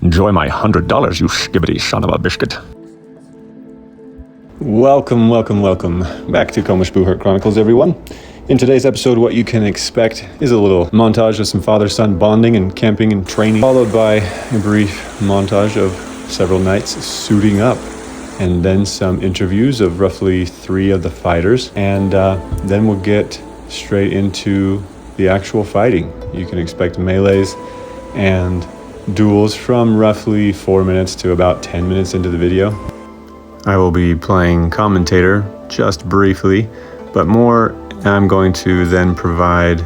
Enjoy my $100, you skibbity son of a biscuit. Welcome back to Komisch Buhurt Chronicles, everyone. In today's episode, what you can expect is a little montage of some father-son bonding and camping and training, followed by a brief montage of several nights suiting up, and then some interviews of roughly 3 of the fighters, and then we'll get straight into the actual fighting. You can expect melees and duels from roughly 4 minutes to about 10 minutes into the video. I will be playing commentator just briefly, but more I'm going to then provide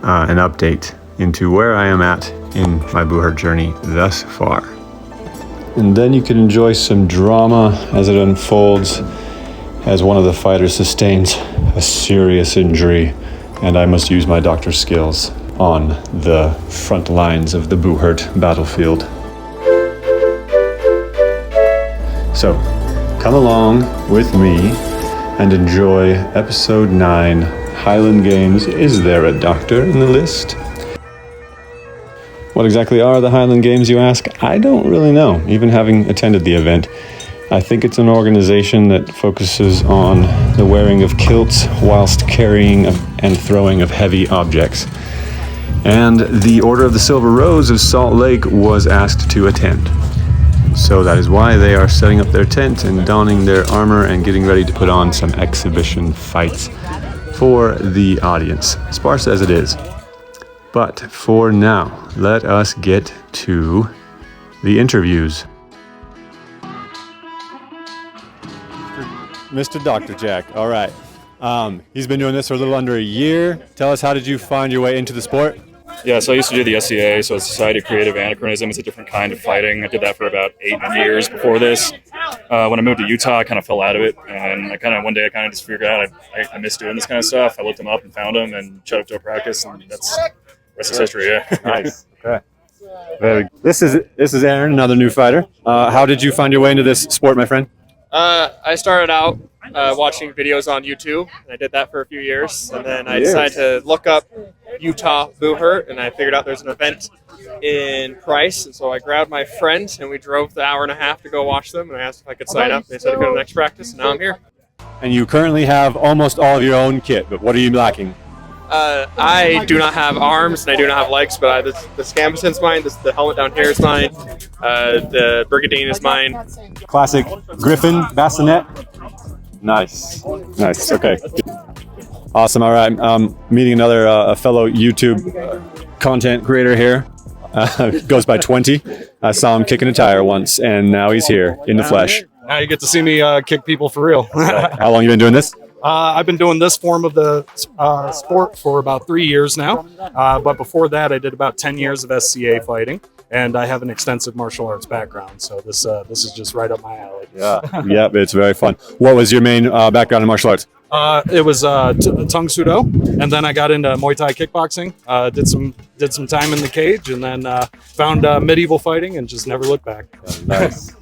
an update into where I am at in my Buhurt journey thus far. And then you can enjoy some drama as it unfolds, as one of the fighters sustains a serious injury, and I must use my doctor's skills on the front lines of the Buhurt battlefield. So, come along with me and enjoy episode 9, Highland Games. Is there a doctor in the list? What exactly are the Highland Games, you ask? I don't really know, even having attended the event. I think it's an organization that focuses on the wearing of kilts whilst carrying and throwing of heavy objects. And the Order of the Silver Rose of Salt Lake was asked to attend. So that is why they are setting up their tent and donning their armor and getting ready to put on some exhibition fights for the audience, sparse as it is. But for now, let us get to the interviews. Mr. Dr. Jack, all right. He's been doing this for a little under a year. Tell us, how did you find your way into the sport? Yeah, so I used to do the SCA, so it's Society of Creative Anachronism. It's a different kind of fighting. I did that for about 8 years before this. When I moved to Utah, I kind of fell out of it, and one day I just figured out I miss doing this kind of stuff. I looked them up and found them and showed up to a practice, and that's the rest is history, yeah. Nice. Okay. Very. This is Aaron, another new fighter. How did you find your way into this sport, my friend? I started out watching videos on YouTube, and I did that for a few years, and then I decided to look up Utah Buhurt, and I figured out there's an event in Price, and so I grabbed my friend, and we drove the hour and a half to go watch them, and I asked if I could sign up. They said to go to the next practice, and now I'm here. And you currently have almost all of your own kit, but what are you lacking? I do not have arms, and I do not have legs, but the Scambuson's mine, the helmet down here is mine, the Brigadine is mine. Classic Griffin bassinet. Nice, okay. Awesome, all right. Meeting another a fellow YouTube content creator here. Goes by 20. I saw him kicking a tire once, and now he's here in the flesh. Now you get to see me kick people for real. How long you been doing this? I've been doing this form of the sport for about 3 years now. But before that, I did about 10 years of SCA fighting, and I have an extensive martial arts background. So this is just right up my alley. Yeah, it's very fun. What was your main background in martial arts? It was Tung Sudo, and then I got into Muay Thai kickboxing. Did some time in the cage, and then found medieval fighting, and just never looked back. Nice.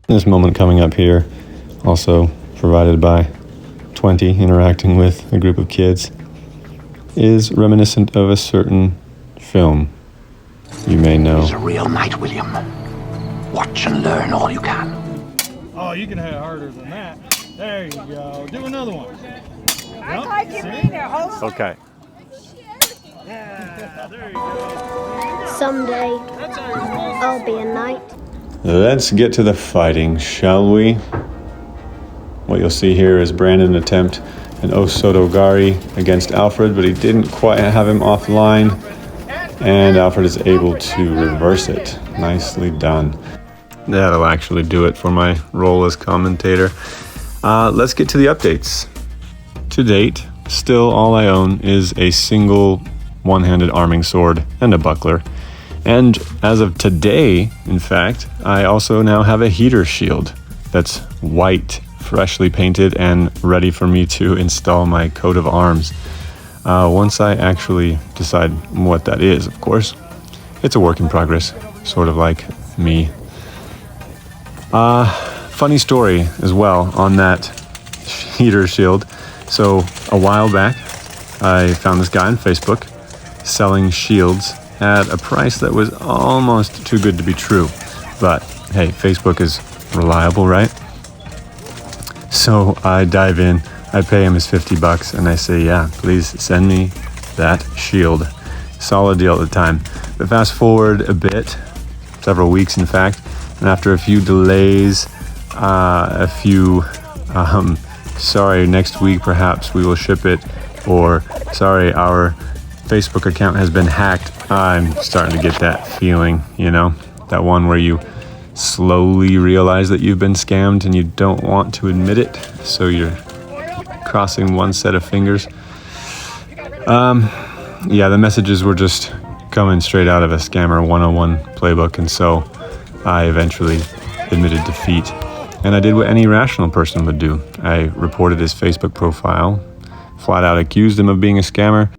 This moment coming up here, also provided by 20 interacting with a group of kids, is reminiscent of a certain film you may know. It's a real knight, William. Watch and learn all you can. Oh, you can hit harder than that. There you go. Do another one. Okay. Yeah, there you go. Someday, I'll be a knight. Let's get to the fighting, shall we? What you'll see here is Brandon attempt an Osotogari against Alfred, but he didn't quite have him offline, and Alfred is able to reverse it. Nicely done. That'll actually do it for my role as commentator. Let's get to the updates. To date, still all I own is a single one-handed arming sword and a buckler. And as of today, in fact, I also now have a heater shield that's white, freshly painted, and ready for me to install my coat of arms. Once I actually decide what that is, of course. It's a work in progress, sort of like me. Funny story as well on that heater shield. So a while back, I found this guy on Facebook selling shields at a price that was almost too good to be true. But hey, Facebook is reliable, right? So I dive in, I pay him his $50, and I say, yeah, please send me that shield. Solid deal at the time. But fast forward a bit, several weeks in fact, and after a few delays, sorry, next week perhaps we will ship it, or sorry, our Facebook account has been hacked. I'm starting to get that feeling, you know, that one where you slowly realize that you've been scammed and you don't want to admit it, so you're crossing one set of fingers. Yeah, the messages were just coming straight out of a Scammer 101 playbook, and so I eventually admitted defeat. And I did what any rational person would do. I reported his Facebook profile, flat out accused him of being a scammer,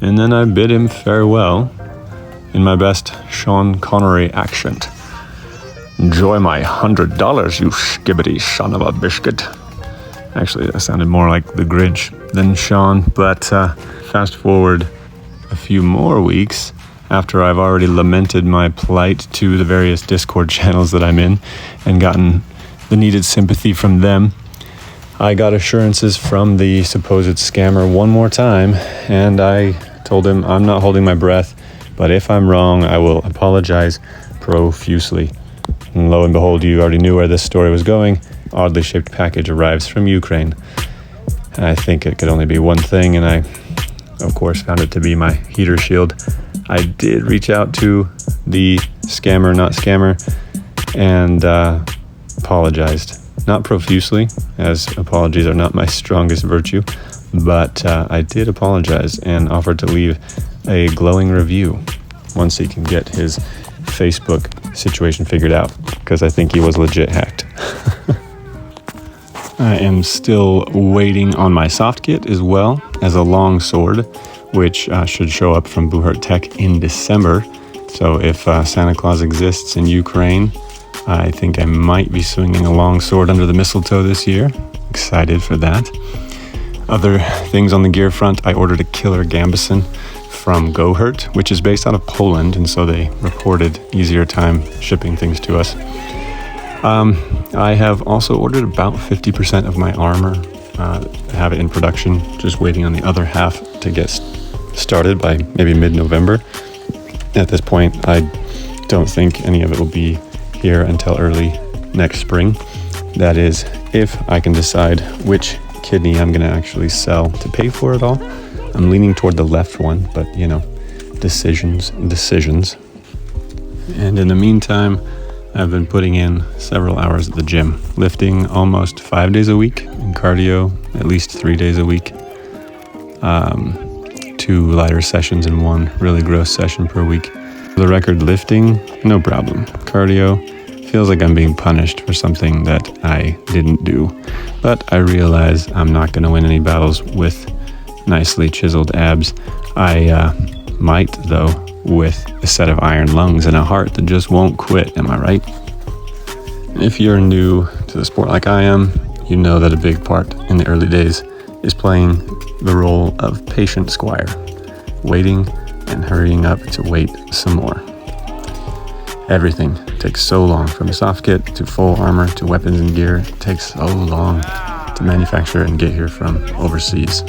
and then I bid him farewell in my best Sean Connery accent. Enjoy my $100, you skibbity son of a biscuit. Actually, that sounded more like the Grinch than Sean, but fast forward a few more weeks after I've already lamented my plight to the various Discord channels that I'm in and gotten the needed sympathy from them. I got assurances from the supposed scammer one more time, and I told him I'm not holding my breath, but if I'm wrong, I will apologize profusely. And lo and behold, you already knew where this story was going. Oddly shaped package arrives from Ukraine. I think it could only be one thing, and I, of course, found it to be my heater shield. I did reach out to the scammer, not scammer, and apologized. Not profusely, as apologies are not my strongest virtue, but I did apologize and offered to leave a glowing review once he can get his Facebook situation figured out, because I think he was legit hacked. I am still waiting on my soft kit as well as a long sword, which should show up from Buhurt Tech in December. So if Santa Claus exists in Ukraine, I think I might be swinging a long sword under the mistletoe this year. Excited for that. Other things on the gear front, I ordered a killer gambeson from Buhurt, which is based out of Poland, and so they reported easier time shipping things to us. I have also ordered about 50% of my armor, have it in production, just waiting on the other half to get started by maybe mid-November. At this point, I don't think any of it will be here until early next spring. That is, if I can decide which kidney I'm going to actually sell to pay for it all. I'm leaning toward the left one, but you know, decisions. And in the meantime, I've been putting in several hours at the gym, lifting almost 5 days a week, and cardio at least 3 days a week. 2 lighter sessions and 1 really gross session per week. For the record, lifting, no problem. Cardio, feels like I'm being punished for something that I didn't do. But I realize I'm not going to win any battles with nicely chiseled abs. I might, though, with a set of iron lungs and a heart that just won't quit, am I right? If you're new to the sport like I am, you know that a big part in the early days is playing the role of patient squire, waiting and hurrying up to wait some more. Everything takes so long, from soft kit to full armor to weapons and gear. It takes so long to manufacture and get here from overseas.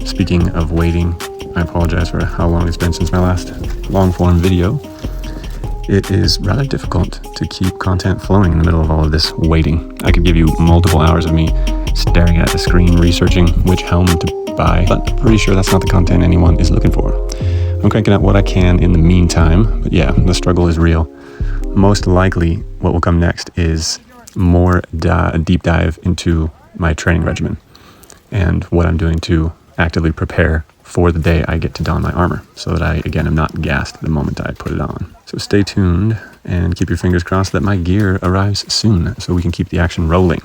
Speaking of waiting, I apologize for how long it's been since my last long-form video. It is rather difficult to keep content flowing in the middle of all of this waiting. I could give you multiple hours of me staring at the screen, researching which helm to buy, but I'm pretty sure that's not the content anyone is looking for. I'm cranking out what I can in the meantime, but yeah, the struggle is real. Most likely, what will come next is more deep dive into my training regimen and what I'm doing to actively prepare for the day I get to don my armor, so that I, again, am not gassed the moment I put it on. So stay tuned and keep your fingers crossed that my gear arrives soon so we can keep the action rolling.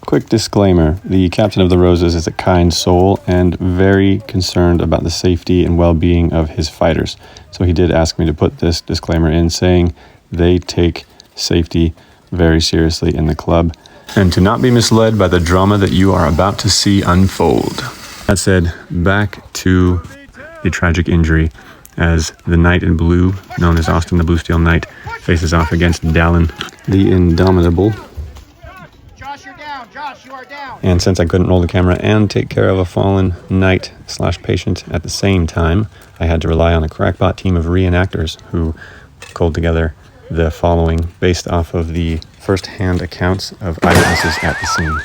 Quick disclaimer, the Captain of the Roses is a kind soul and very concerned about the safety and well-being of his fighters. So he did ask me to put this disclaimer in, saying they take safety very seriously in the club. and to not be misled by the drama that you are about to see unfold. That said, back to the tragic injury as the Knight in Blue, known as Austin the Blue Steel Knight, faces off against Dallin, the Indomitable. Josh, you're down. Josh, you are down. And since I couldn't roll the camera and take care of a fallen knight/patient at the same time, I had to rely on a crackpot team of reenactors who culled together the following based off of the first-hand accounts of eyewitnesses at the scene.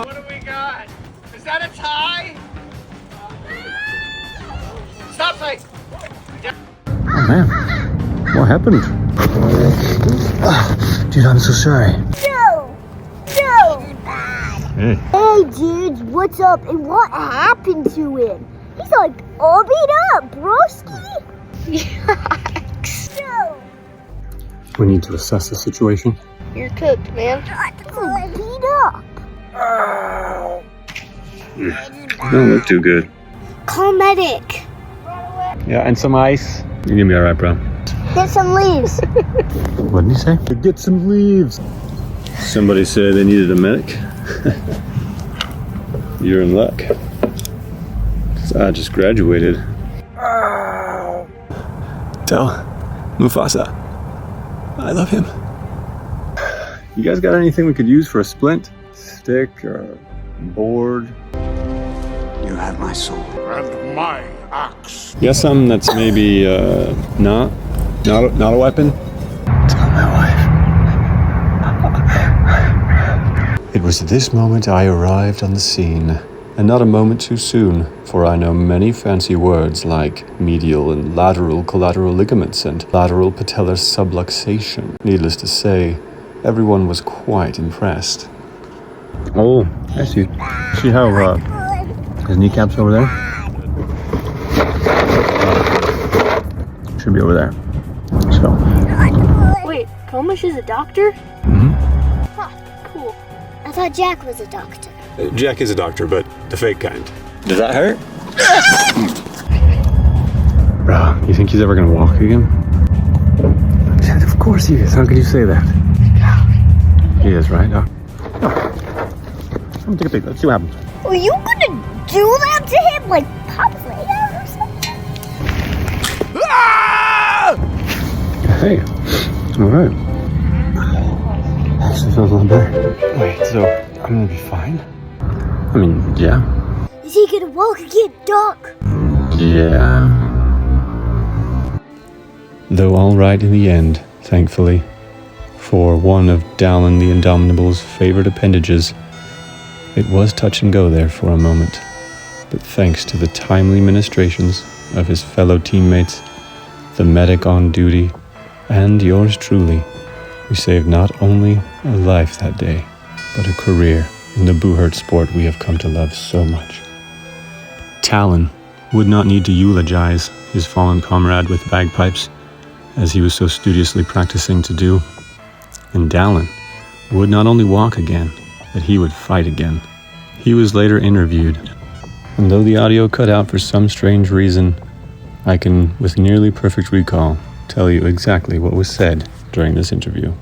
What do we got? Is that a tie? Stop fight. Oh man, what happened? Dude, I'm so sorry. No! Hey. Hey, dudes, what's up? And what happened to him? He's like all beat up, broski. Yikes. No. We need to assess the situation. You're cooked, man. He's like beat up. Don't look too good. Call medic. Yeah, and some ice. You're gonna be alright, bro. Get some leaves. What did he say? Get some leaves. Somebody said they needed a medic. You're in luck. I just graduated. Tell Mufasa I love him. You guys got anything we could use for a splint? Stick or a board? You have my soul. And my axe. You got something that's maybe not a weapon? Tell my wife. It was at this moment I arrived on the scene, and not a moment too soon, for I know many fancy words like medial and lateral collateral ligaments and lateral patellar subluxation. Needless to say, everyone was quite impressed. Oh, I see. See how his kneecaps over there? Should be over there. So. Wait, Komish is a doctor? Mm-hmm. Huh, cool. I thought Jack was a doctor. Jack is a doctor, but the fake kind. Does that hurt? Bro, you think he's ever gonna walk again? Yeah, of course he is. How could you say that? He is, right? Oh. I'm gonna take a peek. Let's see what happens. Were you gonna do that to him like Pop Play-Doh or something? Hey. Alright. Actually feels a lot better. Wait, so I'm gonna be fine? I mean, yeah. Is he gonna walk again, Doc? Yeah. Though all right in the end, thankfully, for one of Dallin the Indomitable's favorite appendages, it was touch and go there for a moment. But thanks to the timely ministrations of his fellow teammates, the medic on duty, and yours truly, we saved not only a life that day, but a career in the Buhurt sport we have come to love so much. Talon would not need to eulogize his fallen comrade with bagpipes, as he was so studiously practicing to do. And Dallin would not only walk again, but he would fight again. He was later interviewed, and though the audio cut out for some strange reason, I can, with nearly perfect recall, tell you exactly what was said during this interview.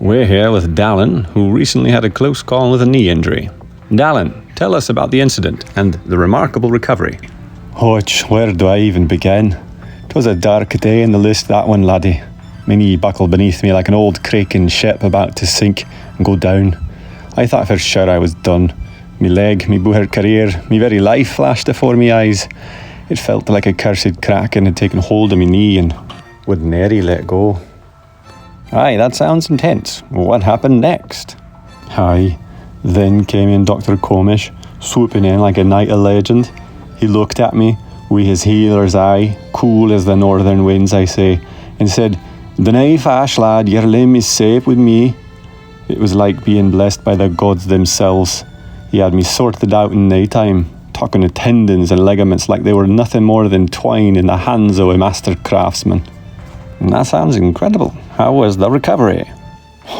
We're here with Dallin, who recently had a close call with a knee injury. Dallin, tell us about the incident and the remarkable recovery. Where do I even begin? 'Twas a dark day in the list, that one, laddie. My knee buckled beneath me like an old kraken ship about to sink and go down. I thought for sure I was done. Me leg, me Buhurt career, me very life flashed afore me eyes. It felt like a cursed kraken had taken hold of me knee and would nary let go. Aye, that sounds intense. What happened next? Aye, then came in Dr. Komish, swooping in like a knight of legend. He looked at me with his healer's eye, cool as the northern winds, I say, and said, "Dinna fash, lad, your limb is safe with me." It was like being blessed by the gods themselves. He had me sorted out in no time, talking of tendons and ligaments like they were nothing more than twine in the hands of a master craftsman. And that sounds incredible. How was the recovery?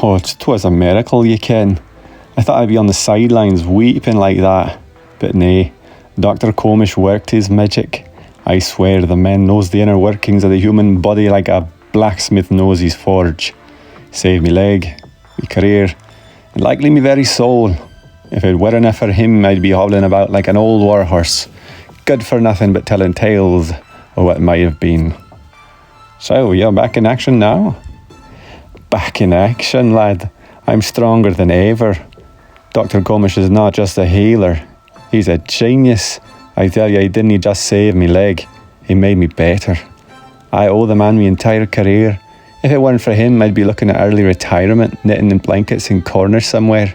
Oh, 'twas a miracle, you ken. I thought I'd be on the sidelines weeping like that. But nay, Dr. Komish worked his magic. I swear the man knows the inner workings of the human body like a blacksmith knows his forge. Saved me leg, me career, and likely me very soul. If it weren't for him, I'd be hobbling about like an old war horse, good for nothing but telling tales of what might have been. So, you're back in action now? Back in action, lad. I'm stronger than ever. Dr. Comish is not just a healer, he's a genius. I tell you, he didn't just save me leg, he made me better. I owe the man my entire career. If it weren't for him, I'd be looking at early retirement, knitting in blankets in corners somewhere.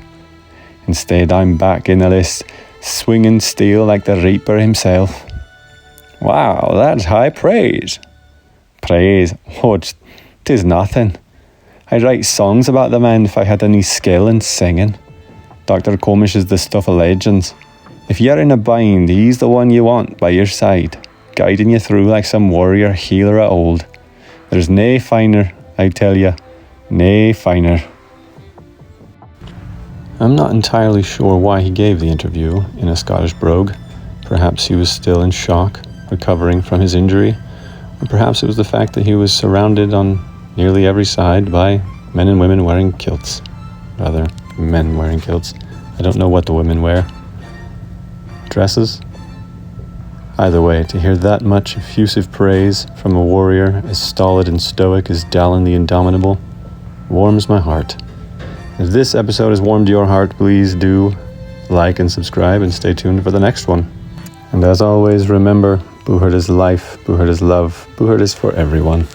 Instead, I'm back in the list, swinging steel like the Reaper himself. Wow, that's high praise. Praise? Oh, 'tis nothing. I'd write songs about the man if I had any skill in singing. Dr. Comish is the stuff of legends. If you're in a bind, he's the one you want by your side, guiding you through like some warrior healer of old. There's nae finer, I tell you, nae finer. I'm not entirely sure why he gave the interview in a Scottish brogue. Perhaps he was still in shock, recovering from his injury, or perhaps it was the fact that he was surrounded on nearly every side by men and women wearing kilts. Rather, men wearing kilts. I don't know what the women wear. Dresses? Either way, to hear that much effusive praise from a warrior as stolid and stoic as Dallin the Indomitable warms my heart. If this episode has warmed your heart, please do like and subscribe and stay tuned for the next one. And as always, remember, Buhurt is life, Buhurt is love, Buhurt is for everyone.